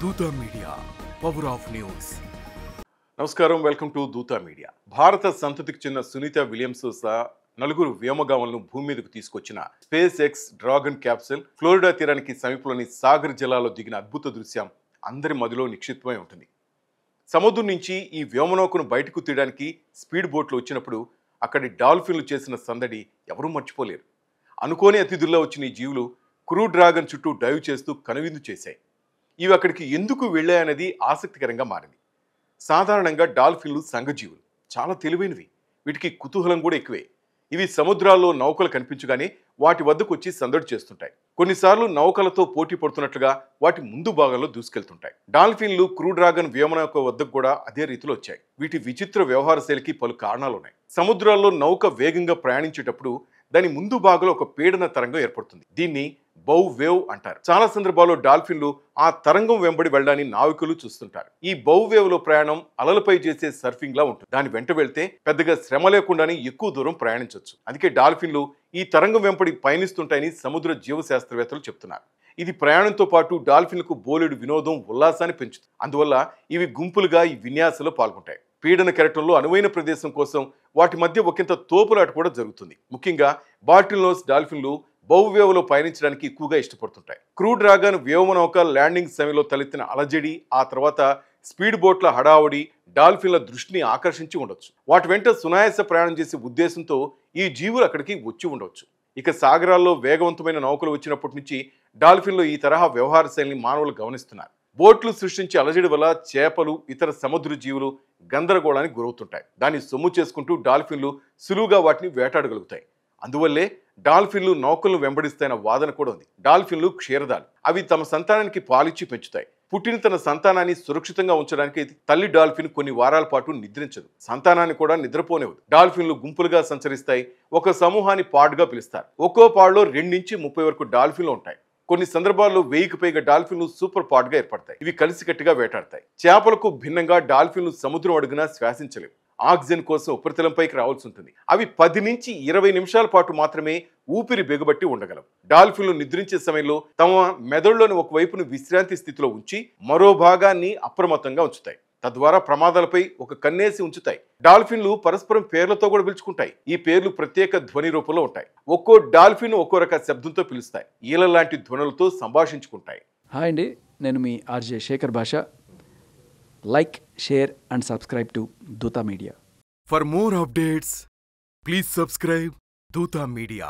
దూత media power of news. నమస్కారం, welcome to Dootha media. భారత సంతతికి చెందిన సునీత విలియమ్స్ సహా నలుగురు వ్యోమగాములను భూమి మీదకు తీసుకొచ్చిన space X dragon capsule Florida తీరానికి సమీపంలోని సాగర్ జిల్లాలో దిగిన అద్భుత దృశ్యం అందరి మదిలో నిక్షిప్తమై ఉంటుంది. సముద్రం నుంచి ఈ వ్యోమనౌకను బయటకు తీయడానికి స్పీడ్ బోట్లు వచ్చినప్పుడు అక్కడి డాల్ఫిన్లు చేసిన సందడి ఎవరూ మర్చిపోలేరు. అనుకోని అతిథుల్లో వచ్చిన ఈ జీవులు క్రూ డ్రాగన్ చుట్టూ డైవ్ చేస్తూ కనువిందు చేశాయి. ఇవి అక్కడికి ఎందుకు వెళ్ళాయనేది ఆసక్తికరంగా మారింది. సాధారణంగా డాల్ఫిన్లు సంఘజీవులు, చాలా తెలివైనవి. వీటికి కుతూహలం కూడా ఎక్కువే. ఇవి సముద్రాల్లో నౌకలు కనిపించగానే వాటి వద్దకు వచ్చి సందడి చేస్తుంటాయి. కొన్నిసార్లు నౌకలతో పోటీ పడుతున్నట్లుగా వాటి ముందు భాగంలో దూసుకెళ్తుంటాయి. డాల్ఫిన్లు క్రూ డ్రాగన్ వ్యోమనౌక వద్దకు కూడా అదే రీతిలో వచ్చాయి. వీటి విచిత్ర వ్యవహార శైలికి పలు కారణాలున్నాయి. సముద్రాల్లో నౌక వేగంగా ప్రయాణించేటప్పుడు దాని ముందు భాగంలో ఒక పీడన తరంగం ఏర్పడుతుంది. దీన్ని బౌ వేవ్ అంటారు. చాలా సందర్భాల్లో డాల్ఫిన్లు ఆ తరంగం వెంబడి వెళ్ళడాన్ని నావికులు చూస్తుంటారు. ఈ బౌ వేవ్ లో ప్రయాణం అలలపై చేసే సర్ఫింగ్ లా ఉంటుంది. దాని వెంట వెళ్తే పెద్దగా శ్రమ లేకుండానే ఎక్కువ దూరం ప్రయాణించవచ్చు. అందుకే డాల్ఫిన్లు ఈ తరంగం వెంబడి పయనిస్తుంటాయని సముద్ర జీవశాస్త్రవేత్తలు చెప్తున్నారు. ఇది ప్రయాణంతో పాటు డాల్ఫిన్లకు బోలెడు వినోదం, ఉల్లాసాన్ని పెంచుతుంది. అందువల్ల ఇవి గుంపులుగా ఈ విన్యాసంలో పాల్గొంటాయి. పీడన కెరటంలో అనువైన ప్రదేశం కోసం వాటి మధ్య ఒకంత తోపులాట కూడా జరుగుతుంది. ముఖ్యంగా బాటిల్నోస్ డాల్ఫిన్లు బౌవేవ్లో పయనించడానికి ఎక్కువగా ఇష్టపడుతుంటాయి. క్రూ డ్రాగన్ వ్యోమనౌక ల్యాండింగ్ సమయంలో తలెత్తిన అలజడి, ఆ తర్వాత స్పీడ్ బోట్ల హడావుడి డాల్ఫిన్ల దృష్టిని ఆకర్షించి ఉండొచ్చు. వాటి వెంట సునాయాస ప్రయాణం చేసే ఉద్దేశంతో ఈ జీవులు అక్కడికి వచ్చి ఉండవచ్చు. ఇక సాగరాల్లో వేగవంతమైన నౌకలు వచ్చినప్పటి నుంచి డాల్ఫిన్లు ఈ తరహా వ్యవహార శైలిని మానవులు గమనిస్తున్నారు. బోట్లు సృష్టించే అలజడి వల్ల చేపలు, ఇతర సముద్ర జీవులు గందరగోళానికి గురవుతుంటాయి. దాన్ని సొమ్ము చేసుకుంటూ డాల్ఫిన్లు సులువుగా వాటిని వేటాడగలుగుతాయి. అందువల్లే డాల్ఫిన్లు నౌకలను వెంబడిస్తాయన్న వాదన కూడా ఉంది. డాల్ఫిన్లు క్షీరదాలు. అవి తమ సంతానానికి పాలిచ్చి పెంచుతాయి. పుట్టిన తన సంతానాన్ని సురక్షితంగా ఉంచడానికి తల్లి డాల్ఫిన్ కొన్ని వారాల పాటు నిద్రించదు. సంతానాన్ని కూడా నిద్రపోనివ్వదు. డాల్ఫిన్లు గుంపులుగా సంచరిస్తాయి. ఒక సమూహాన్ని పాడుగా పిలుస్తారు. ఒక్కో పాడులో 2 నుంచి 30 వరకు డాల్ఫిన్లు ఉంటాయి. కొన్ని సందర్భాల్లో 1000కి పైగా డాల్ఫిన్లు సూపర్ పాడ్గా ఏర్పడతాయి. ఇవి కలిసికట్టుగా వేటాడతాయి. చేపలకు భిన్నంగా డాల్ఫిన్లు సముద్రం అడుగున శ్వాసించలేవు. ఆక్సిజన్ కోసం ఉపరితలంపైకి రావాల్సి ఉంటుంది. అవి 10 నుంచి 20 నిమిషాల పాటు మాత్రమే ఊపిరి బిగబట్టి ఉండగలవు. డాల్ఫిన్లు నిద్రించే సమయంలో తమ మెదడులోని ఒకవైపును విశ్రాంతి స్థితిలో ఉంచి మరో భాగాన్ని అప్రమత్తంగా ఉంచుతాయి. తద్వారా ప్రమాదాలపై ఒక కన్నేసి ఉంచుతాయి. డాల్ఫిన్లు పరస్పరం పేర్లతో కూడా పిలుచుకుంటాయి. ఈ పేర్లు ప్రత్యేక ధ్వని రూపంలో ఉంటాయి. ఒక్కో డాల్ఫిన్ ఒక్కో రక శబ్దంతో పిలుస్తాయి. ఈల లాంటి ధ్వనులతో సంభాషించుకుంటాయి. హాయ్ అండి, నేను మీ RJ Shekhar Basha. Like, share and subscribe to Dootha media. For more updates please subscribe Dootha media.